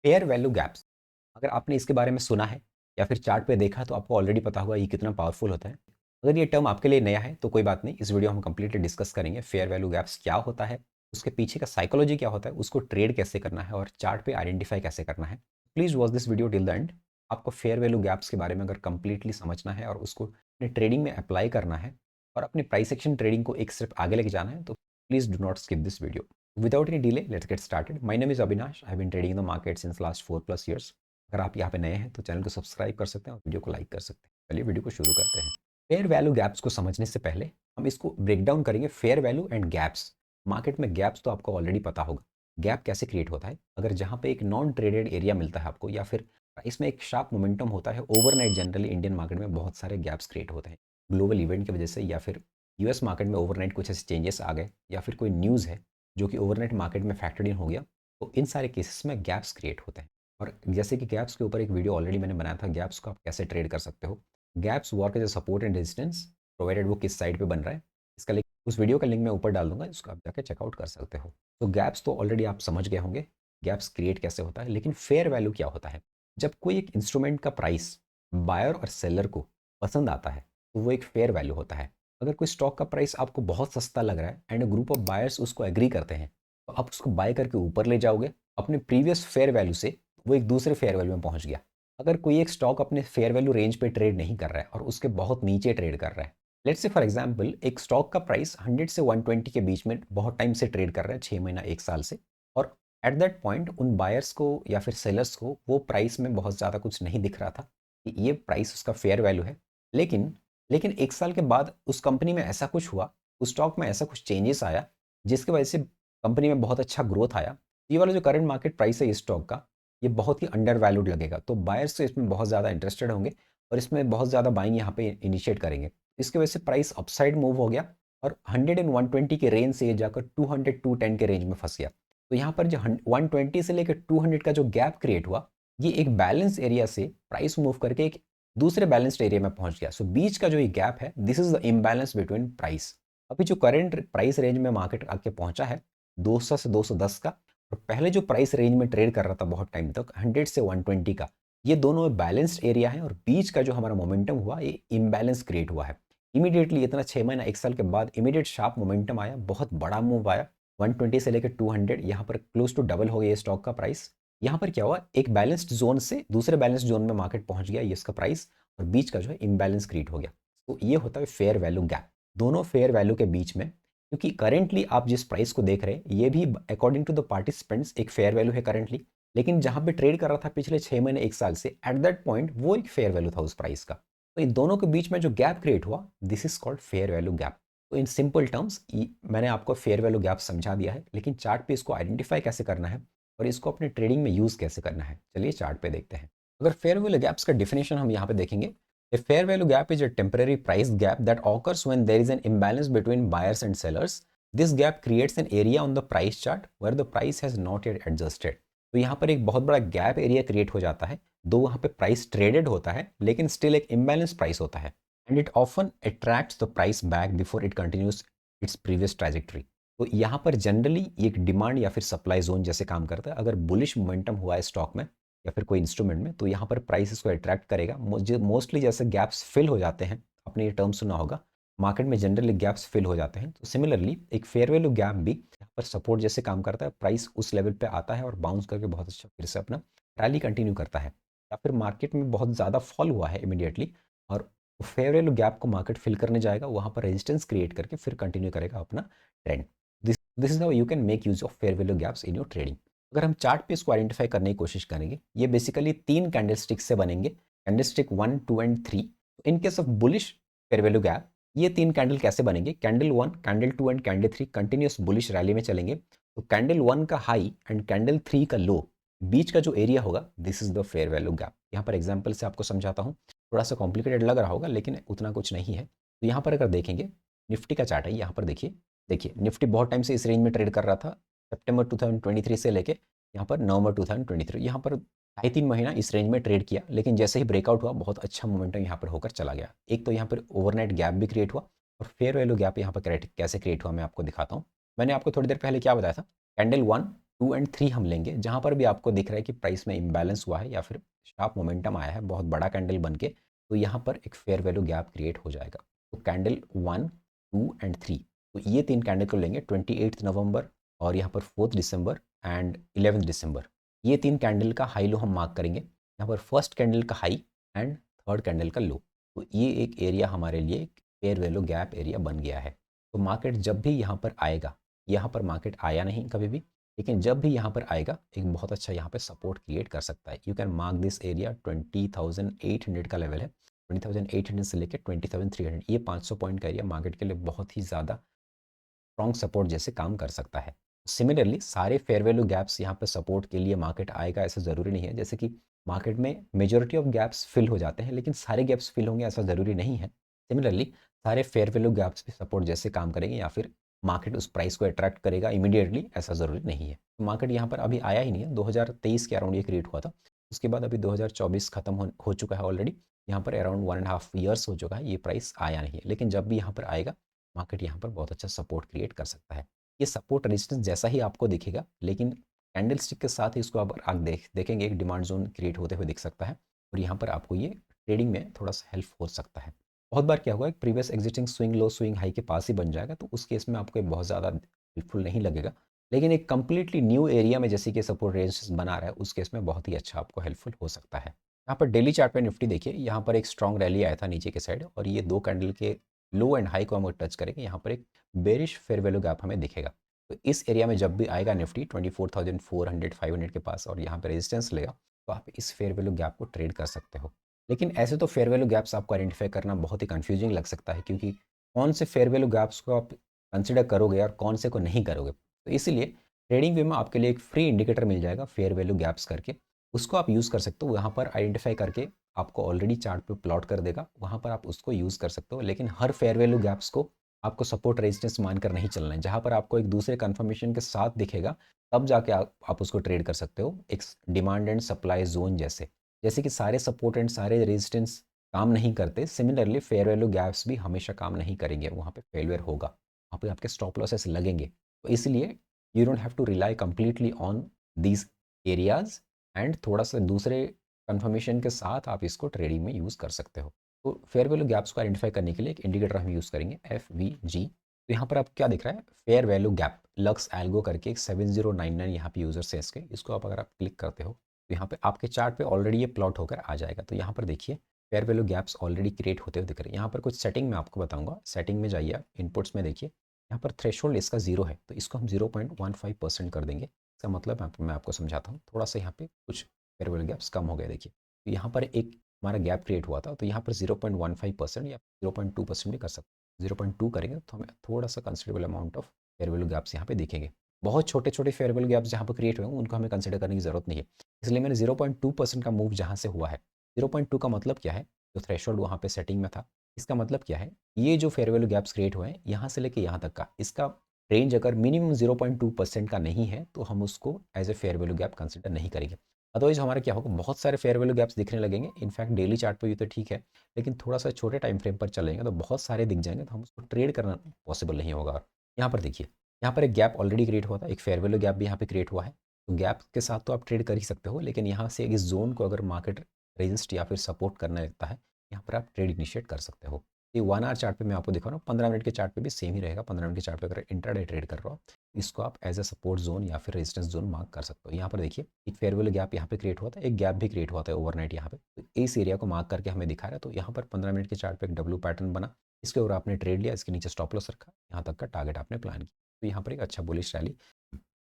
Fair value gaps, अगर आपने इसके बारे में सुना है या फिर चार्ट पे देखा तो आपको ऑलरेडी पता होगा ये कितना पावरफुल होता है। अगर ये टर्म आपके लिए नया है तो कोई बात नहीं, इस वीडियो हम कंप्लीटली डिस्कस करेंगे फेयर वैल्यू गैप्स क्या होता है, उसके पीछे का साइकोलॉजी क्या होता है, उसको ट्रेड कैसे करना है और चार्ट पे आइडेंटिफाई कैसे करना है। Please watch this video till the end. आपको फेयर वैल्यू गैप्स के बारे में अगर कंप्लीटली समझना है और उसको अपने ट्रेडिंग में अप्लाई करना है और अपनी प्राइस एक्शन ट्रेडिंग को एक स्टेप आगे लेके जाना है तो please do not skip this video. Without any delay, let's get started. My name is Avinash. I've been trading in the market since last 4+ years. अगर आप यहाँ पे नए हैं तो चैनल को सब्सक्राइब कर सकते हैं और वीडियो को लाइक कर सकते हैं। चलिए वीडियो को शुरू करते हैं। फेयर वैल्यू गैप्स को समझने से पहले हम इसको ब्रेक डाउन करेंगे। Fair value and gaps, market में गैप्स तो आपको ऑलरेडी पता होगा। गैप कैसे क्रिएट होता है? अगर जहाँ पे एक नॉन ट्रेडेड एरिया मिलता है आपको या फिर प्राइस में एक शार्प मोमेंटम होता है ओवरनाइट, जनरली इंडियन मार्केट में बहुत सारे गैप्स क्रिएट होते हैं ग्लोबल इवेंट की वजह से, या फिर यूएस मार्केट में ओवरनाइट कुछ ऐसे चेंजेस आ गए, या फिर कोई न्यूज़ है जो कि ओवरनाइट मार्केट में फैक्टर्ड इन हो गया, तो इन सारे केसेस में गैप्स क्रिएट होते हैं। और जैसे कि गैप्स के ऊपर एक वीडियो ऑलरेडी मैंने बनाया था, गैप्स को आप कैसे ट्रेड कर सकते हो। Gaps work as a support and resistance, provided वो किस साइड पे बन रहा है। इसका लिंक, उस वीडियो का लिंक मैं ऊपर डाल दूंगा, इसको आप जाके चेकआउट कर सकते हो। तो गैप्स तो ऑलरेडी आप समझ गए होंगे गैप्स क्रिएट कैसे होता है, लेकिन फेयर वैल्यू क्या होता है? जब कोई एक इंस्ट्रूमेंट का प्राइस बायर और सेलर को पसंद आता है तो वो एक फेयर वैल्यू होता है। अगर कोई स्टॉक का प्राइस आपको बहुत सस्ता लग रहा है एंड ग्रुप ऑफ बायर्स उसको एग्री करते हैं तो आप उसको बाय करके ऊपर ले जाओगे अपने प्रीवियस फेयर वैल्यू से, वो एक दूसरे फेयर वैल्यू में पहुंच गया। अगर कोई एक स्टॉक अपने फेयर वैल्यू रेंज पे ट्रेड नहीं कर रहा है और उसके बहुत नीचे ट्रेड कर रहा है, लेट्स से फॉर एग्जांपल एक स्टॉक का प्राइस 100 से 120 के बीच में बहुत टाइम से ट्रेड कर रहा है, 6 महीना 1 साल से, और एट दैट पॉइंट उन बायर्स को या फिर सेलर्स को वो प्राइस में बहुत ज़्यादा कुछ नहीं दिख रहा था कि ये प्राइस उसका फेयर वैल्यू है। लेकिन लेकिन 1 साल के बाद उस कंपनी में ऐसा कुछ हुआ, उस स्टॉक में ऐसा कुछ चेंजेस आया जिसकी वजह से कंपनी में बहुत अच्छा ग्रोथ आया। ये वाला जो करंट मार्केट प्राइस है इस स्टॉक का, ये बहुत ही अंडर वैल्यूड लगेगा, तो बायर्स तो इसमें बहुत ज़्यादा इंटरेस्टेड होंगे और इसमें बहुत ज़्यादा बाइंग यहाँ पे इनिशिएट करेंगे। इसकी वजह से प्राइस अपसाइड मूव हो गया और 100 एंड 120 के रेंज से ये जाकर 200 210 के रेंज में फंस गया। तो यहाँ पर जो 120 से लेकर 200 का जो गैप क्रिएट हुआ, ये एक बैलेंस एरिया से प्राइस मूव करके एक दूसरे बैलेंस्ड एरिया में पहुंच गया। सो बीच का जो ये गैप है, this is the imbalance between price. अभी जो करंट प्राइस रेंज में मार्केट आके पहुंचा है 200 से 210 का, और पहले जो प्राइस रेंज में ट्रेड कर रहा था बहुत टाइम तक 100 से 120 का, ये दोनों बैलेंस्ड एरिया है और बीच का जो हमारा मोमेंटम हुआ ये इम्बैलेंस क्रिएट हुआ है। इमीडिएटली इतना 6 महीना 1 साल के बाद इमीडिएट शार्प मोमेंटम आया, बहुत बड़ा मूव आया, 120 से लेकर 200, यहाँ पर क्लोज टू डबल हो गया ये स्टॉक का प्राइस। यहाँ पर क्या हुआ, एक बैलेंस्ड जोन से दूसरे बैलेंस्ड जोन में मार्केट पहुंच गया, ये इसका प्राइस, और बीच का जो है इम्बैलेंस क्रिएट हो गया। तो ये होता है फेयर वैल्यू गैप, दोनों फेयर वैल्यू के बीच में। क्योंकि करेंटली आप जिस प्राइस को देख रहे हैं ये भी अकॉर्डिंग टू द पार्टिसिपेंट्स एक फेयर वैल्यू है करेंटली, लेकिन जहां पे ट्रेड कर रहा था पिछले 6 महीने 1 साल से, एट दैट पॉइंट वो एक फेयर वैल्यू था उस प्राइस का। तो इन दोनों के बीच में जो गैप क्रिएट हुआ, this is called fair value gap. तो इन सिंपल टर्म्स मैंने आपको फेयर वैल्यू गैप समझा दिया है, लेकिन चार्ट पे इसको आइडेंटिफाई कैसे करना है और इसको अपने ट्रेडिंग में यूज़ कैसे करना है, चलिए चार्ट पे देखते हैं। अगर फेयर वैल्यू गैप्स का डिफिनेशन हम यहाँ पे देखेंगे, a fair value gap is a temporary price gap that occurs when there is an imbalance between buyers and sellers. This gap creates an area on the price chart where the price has not yet adjusted. तो यहाँ पर एक बहुत बड़ा gap area create हो जाता है, दो वहाँ पे प्राइस ट्रेडेड होता है लेकिन स्टिल एक इम्बैलेंस प्राइस होता है, and it often attracts the price back before it continues its previous trajectory. तो यहाँ पर जनरली एक डिमांड या फिर सप्लाई जोन जैसे काम करता है। अगर बुलिश मोमेंटम हुआ है स्टॉक में या फिर कोई इंस्ट्रूमेंट में, तो यहाँ पर प्राइस इसको अट्रैक्ट करेगा। मोस्टली जैसे गैप्स फिल हो जाते हैं, आपने ये टर्म सुना होगा, मार्केट में जनरली गैप्स फिल हो जाते हैं, तो सिमिलरली एक फेयर वैल्यू गैप भी यहाँ पर सपोर्ट जैसे काम करता है। प्राइस उस लेवल पे आता है और बाउंस करके बहुत अच्छा फिर से अपना रैली कंटिन्यू करता है, या फिर मार्केट में बहुत ज़्यादा फॉल हुआ है इमीडिएटली और फेयर वैल्यू गैप को मार्केट फिल करने जाएगा, वहाँ पर रेजिस्टेंस क्रिएट करके फिर कंटिन्यू करेगा अपना trend. This is how you can make use of fair value gaps in your trading. अगर हम चार्ट पे इसको आइडेंटिफाई करने की कोशिश करेंगे, ये बेसिकली 3 कैंडलस्टिक से बनेंगे, candlestick 1 2 and 3। In case of bullish fair value gap, ये 3 कैंडल कैसे बनेंगे, candle 1 candle 2 and candle 3 continuous bullish rally में चलेंगे, तो कैंडल 1 का हाई एंड कैंडल 3 का लो, बीच का जो एरिया होगा, this is the fair value gap. यहाँ पर एग्जाम्पल से आपको समझाता हूँ, थोड़ा सा कॉम्प्लिकेटेड लग रहा होगा लेकिन उतना कुछ नहीं है। तो यहाँ पर अगर देखेंगे, निफ्टी का चार्ट है, यहाँ पर देखिए, निफ्टी बहुत टाइम से इस रेंज में ट्रेड कर रहा था, सितंबर 2023 से लेके यहाँ पर नवंबर 2023, यहाँ पर 2.5-3 महीना इस रेंज में ट्रेड किया, लेकिन जैसे ही ब्रेकआउट हुआ बहुत अच्छा मोमेंटम यहाँ पर होकर चला गया। एक तो यहाँ पर ओवरनाइट गैप भी क्रिएट हुआ, और फेयर वैल्यू गैप यहाँ पर कैसे क्रिएट हुआ मैं आपको दिखाता हूँ। मैंने आपको थोड़ी देर पहले क्या बताया था, कैंडल 1 2 एंड 3 हम लेंगे, जहाँ पर भी आपको दिख रहा है कि प्राइस में इम्बैलेंस हुआ है या फिर शार्प मोमेंटम आया है बहुत बड़ा कैंडल बन के, तो यहाँ पर एक फेयर वैल्यू गैप क्रिएट हो जाएगा। तो कैंडल 1, 2 एंड 3, तो ये 3 कैंडल को लेंगे 28 नवंबर और यहाँ पर 4 दिसंबर एंड 11 दिसंबर। ये 3 कैंडल का हाई लो हम मार्क करेंगे। यहाँ पर फर्स्ट कैंडल का हाई एंड थर्ड कैंडल का लो। तो ये एक एरिया हमारे लिए एक फेयर वैल्यू गैप एरिया बन गया है। तो मार्केट जब भी यहाँ पर आएगा, यहाँ पर मार्केट आया नहीं कभी भी, लेकिन जब भी यहाँ पर आएगा एक बहुत अच्छा यहाँ पे सपोर्ट क्रिएट कर सकता है। You can mark this area 20,800 का लेवल है। 20,800 से लेकर 20,300, ये 500 पॉइंट का एरिया मार्केट के लिए बहुत ही ज़्यादा स्ट्रॉन्ग सपोर्ट जैसे काम कर सकता है। सिमिलरली सारे फेयर वैल्यू गैप्स यहाँ पे सपोर्ट के लिए मार्केट आएगा ऐसा ज़रूरी नहीं है। जैसे कि मार्केट में मेजॉरिटी ऑफ गैप्स फिल हो जाते हैं, लेकिन सारे गैप्स फिल होंगे ऐसा ज़रूरी नहीं है। सिमिलरली सारे फेयर वैल्यू गैप्स भी सपोर्ट जैसे काम करेंगे या फिर मार्केट उस प्राइस को अट्रैक्ट करेगा इमीडिएटली, ऐसा ज़रूरी नहीं है। मार्केट यहाँ पर अभी आया ही नहीं है। 2023 के अराउंड ये क्रिएट हुआ था। उसके बाद अभी 2024 खत्म हो चुका है ऑलरेडी। यहाँ पर अराउंड 1.5 ईयर्स हो चुका है, ये प्राइस आया नहीं है। लेकिन जब भी यहाँ पर आएगा मार्केट यहाँ पर बहुत अच्छा सपोर्ट क्रिएट कर सकता है। ये सपोर्ट रेजिस्टेंस जैसा ही आपको दिखेगा, लेकिन कैंडल स्टिक के साथ ही इसको आप देखेंगे एक डिमांड जोन क्रिएट होते हुए दिख सकता है और यहाँ पर आपको ये ट्रेडिंग में थोड़ा सा हेल्प हो सकता है। बहुत बार क्या होगा, एक previous existing swing low swing high के पास ही बन जाएगा, तो उस केस में आपको बहुत ज़्यादा हेल्पफुल नहीं लगेगा। लेकिन एक कंप्लीटली न्यू एरिया में जैसे कि सपोर्ट रेजिस्टेंस बना रहा है, उस केस में बहुत ही अच्छा आपको हेल्पफुल हो सकता है। यहाँ पर डेली चार्ट पे निफ्टी देखिए, यहाँ पर एक स्ट्रॉन्ग रैली आया था नीचे के साइड और ये 2 कैंडल के लो एंड हाई को हम टच करेंगे, यहाँ पर एक बेरिश फेयर वैल्यू गैप हमें दिखेगा। तो इस एरिया में जब भी आएगा निफ्टी 24,400 500 के पास और यहाँ पर रेजिस्टेंस लेगा, तो आप इस फेयर वैल्यू गैप को ट्रेड कर सकते हो। लेकिन ऐसे तो फेयर वैल्यू गैप्स आपको आइडेंटिफाई करना बहुत ही कंफ्यूजिंग लग सकता है, क्योंकि कौन से फेयर वैल्यू गैप्स को आप कंसिडर करोगे और कौन से को नहीं करोगे। तो इसीलिए ट्रेडिंग व्यू में आपके लिए एक फ्री इंडिकेटर मिल जाएगा फेयर वैल्यू गैप्स करके, उसको आप यूज़ कर सकते हो। वहाँ पर आइडेंटिफाई करके आपको ऑलरेडी चार्ट पे प्लॉट कर देगा, वहाँ पर आप उसको यूज़ कर सकते हो। लेकिन हर फेयर वैल्यू गैप्स को आपको सपोर्ट रेजिस्टेंस मानकर नहीं चलना है। जहाँ पर आपको एक दूसरे कन्फर्मेशन के साथ दिखेगा, तब जाके आप उसको ट्रेड कर सकते हो, एक डिमांड एंड सप्लाई जोन जैसे। जैसे कि सारे सपोर्ट एंड सारे रेजिस्टेंस काम नहीं करते, सिमिलरली फेयर वैल्यू गैप्स भी हमेशा काम नहीं करेंगे, वहाँ पे फेलियर होगा, वहाँ पे आपके स्टॉप लॉसेस लगेंगे। तो इसलिए you don't have to rely completely on these areas and थोड़ा सा दूसरे कन्फर्मेशन के साथ आप इसको ट्रेडिंग में यूज़ कर सकते हो। तो फेयर वैल्यू गैप्स को आइडेंटिफाई करने के लिए एक इंडिकेटर हम यूज़ करेंगे FVG। तो यहाँ पर आप क्या दिख रहा है, fair value gap lux algo करके एक 7099 यहाँ पे यूजर्स है इसके, इसको आप अगर आप क्लिक करते हो तो यहाँ पे आपके चार्ट पे ऑलरेडी ये प्लॉट होकर आ जाएगा। तो यहाँ पर देखिए fair value gaps already create होते हुए दिख रहे हैं। यहाँ पर कुछ सेटिंग मैं आपको बताऊंगा, सेटिंग में जाइए आप, इनपुट्स में देखिए, यहाँ पर थ्रेशोल्ड इसका 0 है, तो इसको हम 0.15% कर देंगे। इसका मतलब मैं आपको समझाता हूँ, थोड़ा सा यहाँ पे कुछ फेयर वैल्यू गैप्स कम हो गए। देखिए तो यहाँ पर एक हमारा गैप क्रिएट हुआ था, तो यहाँ पर 0.15% या 0.2% भी कर सकते हैं। 0.2 करेंगे तो हमें थोड़ा सा considerable amount of fair value gaps यहाँ पे दिखेंगे। बहुत छोटे छोटे फेयर वैल्यू गैप्स जहाँ पर क्रिएट हुए हैं उनको हमें कंसिडर करने की जरूरत नहीं है। इसलिए मैंने 0.2% का मूव जहाँ से हुआ है, 0.2 का मतलब क्या है, जो थ्रेशोल्ड वहाँ पे सेटिंग में था, इसका मतलब क्या है, ये जो फेयर वैल्यू गैप्स क्रिएट हुए हैं यहाँ से लेके यहाँ तक का, इसका रेंज अगर मिनिमम 0.2% का नहीं है तो हम उसको as a fair value gap consider नहीं करेंगे। अदरवाइज हमारा क्या होगा, बहुत सारे फेयर वैल्यू गैप्स दिखने लगेंगे। इनफैक्ट डेली चार्ट पर भी तो ठीक है, लेकिन थोड़ा सा छोटे टाइम फ्रेम पर चलेंगे तो बहुत सारे दिख जाएंगे, तो हम उसको ट्रेड करना पॉसिबल नहीं होगा। यहाँ पर देखिए, यहाँ पर एक गैप ऑलरेडी क्रिएट हुआ था, एक फेयर वैल्यू गैप भी यहाँ पे क्रिएट हुआ है। तो गैप के साथ तो आप ट्रेड कर ही सकते हो, लेकिन यहाँ से इस जोन को अगर मार्केट रेजिस्ट या फिर सपोर्ट करने लगता है, यहाँ पर आप ट्रेड इनिशिएट कर सकते हो। ये 1 आवर चार्ट पे मैं आपको दिखा रहा हूँ, 15 मिनट के चार्ट पे भी सेम ही रहेगा। 15 मिनट के चार्ट पे अगर इंट्राडे ट्रेड कर रहा हो, इसको आप एज ए सपोर्ट जोन या फिर रेजिस्टेंस जोन मार्क कर सकते हो। यहाँ पर देखिए एक फेयर वैल्यू गैप यहाँ पे क्रिएट हुआ था, एक गैप भी क्रिएट हुआ था ओवरनाइट यहाँ पे, तो इस एरिया को मार्क करके हमें दिखा रहा है। तो यहाँ पर 15 मिनट के चार्ट पे एक डब्ल्यू पैटर्न बना, इसके ऊपर आपने ट्रेड लिया, इसके नीचे स्टॉप लॉस रखा, यहाँ तक का टारगेट आपने प्लान किया, तो यहाँ पर एक अच्छा बुलिश रैली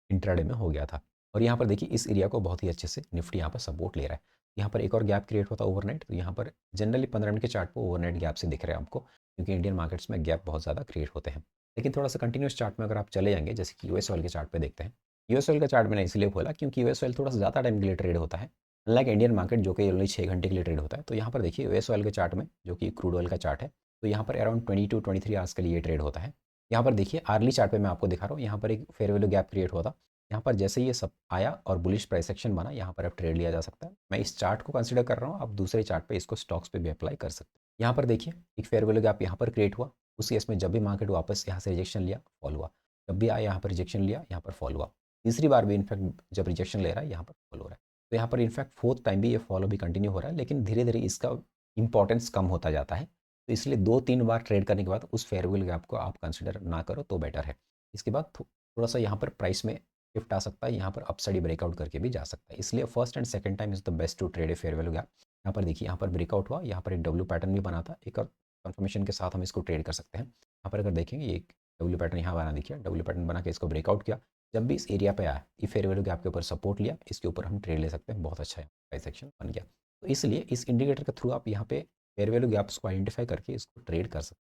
इंट्राडे में हो गया था। और यहाँ पर देखिए इस एरिया को बहुत ही अच्छे से निफ्टी यहाँ पर सपोर्ट ले रहा है। यहाँ पर एक और गैप क्रिएट होता है ओवरनाइट, तो यहाँ पर जनरली 15 मिनट के चार्ट पर ओवरनाइट गैप से दिख रहे हैं आपको, क्योंकि इंडियन मार्केट्स में गैप बहुत ज़्यादा क्रिएट होते हैं। लेकिन थोड़ा सा कंटिन्यूस चार्ट में अगर आप चले जाएंगे, जैसे कि यूएस ऑयल के चार्ट पे देखते हैं। यूएस ऑयल का चार्ट मैंने इसलिए खोला क्योंकि यूएस ऑयल थोड़ा सा ज़्यादा टाइम के लिए ट्रेड होता है, अनलाइक इंडियन मार्केट जो कि ओनली 6 घंटे के लिए ट्रेड होता है। तो यहाँ पर देखिए यूएस ऑयल के चार्ट में, जो कि क्रूड ऑयल का चार्ट है, तो यहाँ पर अराउंड 22-23 आवर्स के लिए ट्रेड होता है। यहाँ पर देखिए आर्ली चार्ट पे मैं आपको दिखा रहा हूँ, यहाँ पर एक फेयर वैल्यू गैप क्रिएट हुआ था। यहाँ पर जैसे ये सब आया और बुलिश प्राइस एक्शन बना, यहाँ पर अब ट्रेड लिया जा सकता है। मैं इस चार्ट को कंसीडर कर रहा हूँ, आप दूसरे चार्ट पे इसको स्टॉक्स पे भी अप्लाई कर सकते हैं। यहाँ पर देखिए एक फेयर वैल्यू गैप यहाँ पर क्रिएट हुआ, उस केस में जब भी मार्केट वापस यहाँ से रिजेक्शन लिया, फॉल हुआ, जब भी आया यहाँ पर रिजेक्शन लिया, यहाँ पर फॉल हुआ। तीसरी बार भी इनफैक्ट जब रिजेक्शन ले रहा है यहाँ पर फॉल हो रहा है। तो यहाँ पर इनफैक्ट फोर्थ टाइम भी ये फॉलो भी कंटिन्यू हो रहा है, लेकिन धीरे धीरे इसका इंपॉर्टेंस कम होता जाता है। तो इसलिए 2-3 बार ट्रेड करने के बाद उस फेयर वैल्यू गैप को आप कंसिडर ना करो तो बेटर है। इसके बाद थोड़ा सा यहाँ पर प्राइस में शिफ्ट आ सकता है, यहाँ पर अपसाइड ब्रेकआउट करके भी जा सकता है। इसलिए first and second time is the best to trade a fair value gap. यहाँ पर देखिए, यहाँ पर ब्रेकआउट हुआ, यहाँ पर एक डब्ल्यू पैटर्न भी बना था, एक और कंफर्मेशन के साथ हम इसको ट्रेड कर सकते हैं। यहाँ पर अगर देखेंगे, ये डब्ल्यू पैटर्न यहाँ बना, देखिए डब्ल्यू पैटर्न बना के इसको ब्रेकआउट किया। जब भी इस एरिया पे आया, ये फेयर वैल्यू गैप के ऊपर सपोर्ट लिया, इसके ऊपर हम ट्रेड ले सकते हैं। बहुत अच्छा है, प्राइस एक्शन बन गया। तो इसलिए इस इंडिकेटर के थ्रू आप यहाँ पे फेयर वैल्यू गैप्स को आइडेंटिफाई करके इसको ट्रेड कर सकते हैं।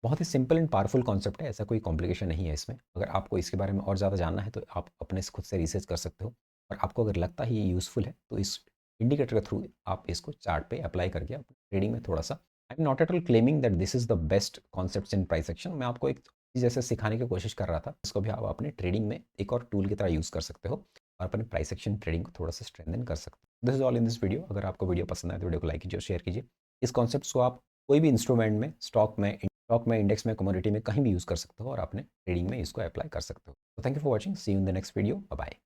बहुत ही सिंपल एंड पावरफुल कॉन्सेप्ट है, ऐसा कोई कॉम्प्लिकेशन नहीं है इसमें। अगर आपको इसके बारे में और ज़्यादा जानना है तो आप अपने से खुद से रिसर्च कर सकते हो, और आपको अगर लगता है ये यूज़फुल है तो इस इंडिकेटर के थ्रू आप इसको चार्ट पे अप्लाई करके अपनी ट्रेडिंग में थोड़ा सा, I am not at all claiming that this is the best concept in price action. मैं आपको एक चीज़ ऐसे सिखाने की कोशिश कर रहा था, इसको भी आप अपने ट्रेडिंग में एक और टूल की तरह यूज़ कर सकते हो और अपने प्राइस एक्शन ट्रेडिंग को थोड़ा सा स्ट्रेंथन कर सकते हो। This is all in this video. अगर आपको वीडियो पसंद आए तो वीडियो को लाइक कीजिए और शेयर कीजिए। इस कॉन्सेप्ट को आप कोई भी इंस्ट्रूमेंट में, स्टॉक में, इंडेक्स में, कमोडिटी में कहीं भी यूज़ कर सकते हो और अपने ट्रेडिंग में इसको अप्लाई कर सकते हो। तो thank you for watching, see you in the next video, bye bye.